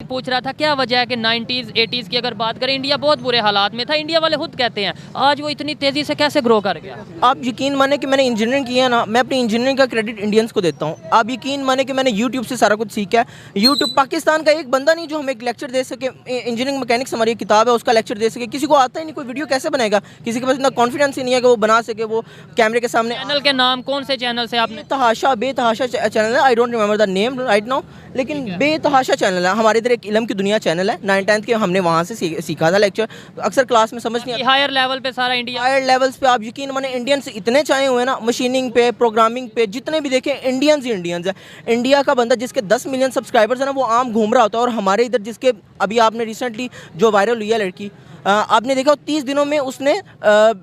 पूछ रहा था क्या वजह है कि 90s 80s की अगर बात करें इंडिया बहुत बुरे हालात में था, इंडिया वाले खुद कहते हैं, आज वो इतनी तेज़ी से कैसे ग्रो कर गया? आप यकीन माने कि मैंने इंजीनियरिंग किया है ना, मैं अपनी इंजीनियरिंग का क्रेडिट इंडियंस को देता हूँ। आप यकीन माने कि मैंने यूट्यूब से सारा कुछ सीखा है। यूट्यूब पाकिस्तान का एक बंदा नहीं जो हमें एक लेक्चर दे सके। इंजीनियरिंग मैकेनिक्स हमारी एक किताब है, उसका लेक्चर दे सके। किसी को आता ही नहीं, कोई वीडियो कैसे बनाएगा? किसी के पास इतना कॉन्फिडेंस ही नहीं है कि वो बना सके, वो कैमरे के सामने। चैनल के नाम कौन से चैनल से आपने? बेतहाशा चैनल है, I don't remember the name right now, लेकिन बेतहाशा चैनल है। हमारे इधर एक इल्म की दुनिया चैनल है, 9th-10th के हमने वहाँ से सीखा था लेक्चर। अक्सर क्लास में समझ नहीं आता। हायर लेवल पे सारा इंडिया, हायर लेवल्स पे आप यकीन माने इंडियंस इतने चाहे हुए ना, मशीनिंग पे, प्रोग्रामिंग पे, जितने भी देखें इंडियंस ही इंडियंस है। इंडिया का बंदा जिसके 10 मिलियन सब्सक्राइबर्स है ना, वो आम घूम रहा होता है। और हमारे इधर जिसके अभी आपने रिसेंटली जो वायरल हुई है लड़की, आपने देखा 30 दिनों में उसने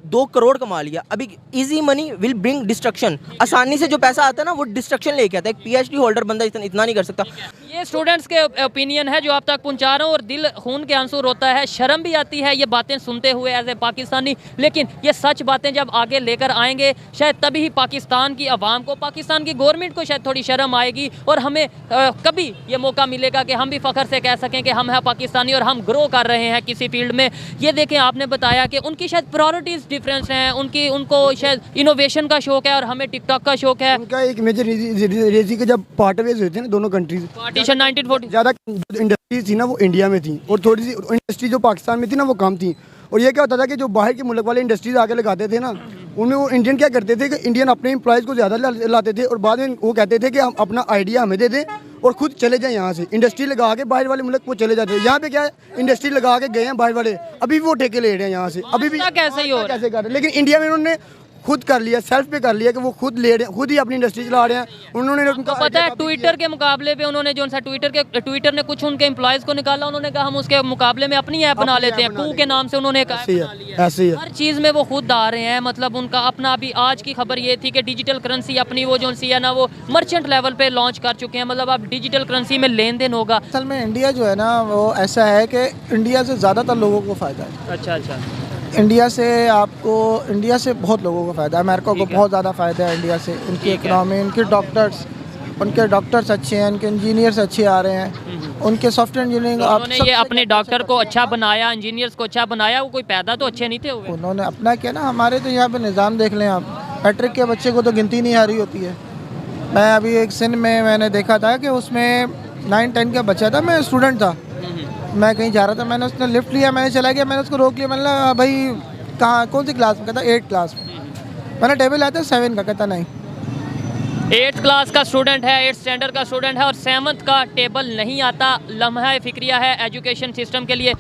2 करोड़ कमा लिया। अभी easy money will bring destruction, आसानी से जो पैसा आता है ना वो डिस्ट्रक्शन लेके आता है। एक पीएचडी होल्डर बंदा इतना नहीं कर सकता। ये स्टूडेंट्स के ओपिनियन है जो आप तक पहुंचा रहा हूँ और दिल खून के आंसू रोता है, शर्म भी आती है ये बातें सुनते हुए एज ए पाकिस्तानी। लेकिन ये सच बातें जब आगे लेकर आएंगे शायद तभी ही पाकिस्तान की आवाम को, पाकिस्तान की गवर्नमेंट को शायद थोड़ी शर्म आएगी और हमें कभी ये मौका मिलेगा कि हम भी फ़ख्र से कह सकें कि हम हैं पाकिस्तानी और हम ग्रो कर रहे हैं किसी फील्ड में। ये देखें, आपने बताया कि उनकी शायद प्रायोरिटीज़ डिफरेंस हैं, उनको शायद इनोवेशन का शौक है और हमें टिकटॉक का शौक है। उनका एक मेजर रेजी के जब पार्टवेज हुए थे ना दोनों कंट्रीज, पार्टीशन 1940 ज़्यादा इंडस्ट्रीज थी ना वो इंडिया में थी और थोड़ी सी इंडस्ट्री जो पाकिस्तान में थी ना वो कम थी। और ये क्या होता था कि जो बाहर के मुल्क वाले इंडस्ट्रीज आके लगाते थे ना, उनमें वो इंडियन क्या करते थे कि इंडियन अपने एम्प्लॉयज़ को ज़्यादा लाते थे और बाद में वो कहते थे कि हम अपना आइडिया हमें दे दें और खुद चले जाएं यहाँ से। इंडस्ट्री लगा के बाहर वाले मुल्क वो चले जाते हैं। यहाँ पे क्या है, इंडस्ट्री लगा के गए हैं बाहर वाले, अभी भी वो ठेके ले रहे हैं यहाँ से, अभी भी कैसे ही हो रहा है? कैसे कर रहे हैं। लेकिन इंडिया में उन्होंने खुद कर लिया, सेल्फ पे कर लिया कि वो खुद ले रहे हैं, खुद ही अपनी इंडस्ट्री चला रहे हैं। उन्होंने उनका पता है ट्विटर के मुकाबले पे उन्होंने जो सा ट्विटर ने कुछ उनके एम्प्लॉयज़ को निकाला, उन्होंने कहा हम उसके मुकाबले में अपनी ऐप बना लेते हैं, कू के नाम से उन्होंने ऐसे ही है। हर चीज़ में वो खुद आ रहे हैं। मतलब उनका अपना, अभी आज की खबर ये थी कि डिजिटल करेंसी अपनी वो जो सी है ना वो मर्चेंट लेवल पे लॉन्च कर चुके हैं। मतलब अब डिजिटल करेंसी में लेन देन होगा। असल में इंडिया जो है ना वो ऐसा है कि इंडिया से ज़्यादातर लोगों को फ़ायदा है। अच्छा, इंडिया से बहुत लोगों को फ़ायदा है। अमेरिका को बहुत ज़्यादा फ़ायदा है इंडिया से। उनकी इकनॉमी, उनके डॉक्टर्स अच्छे हैं, उनके इंजीनियर्स अच्छे आ रहे हैं, उनके सॉफ्टवेयर इंजीनियरिंग। तो उन्होंने ये अपने डॉक्टर को अच्छा बनाया, इंजीनियर्स को अच्छा बनाया, वो कोई पैदा तो अच्छे नहीं थे हुए। उन्होंने अपना किया ना। हमारे तो यहाँ पे निज़ाम देख लें आप, मैट्रिक के बच्चे को तो गिनती नहीं आ रही होती है। मैं अभी एक सिंध में मैंने देखा था कि उसमें 9-10 का बच्चा था, मैं स्टूडेंट था, मैं कहीं जा रहा था, मैंने उसने लिफ्ट लिया, मैंने चला गया, मैंने उसको रोक लिया। मैंने कहा भाई कहाँ, कौन सी क्लास में? कहता 8th क्लास में। मैंने टेबल आया था 7 का, कहता नहीं 8th क्लास का स्टूडेंट है, 8th स्टैंडर्ड का स्टूडेंट है और 7th का टेबल नहीं आता। लम्हा फिक्रिया है एजुकेशन सिस्टम के लिए।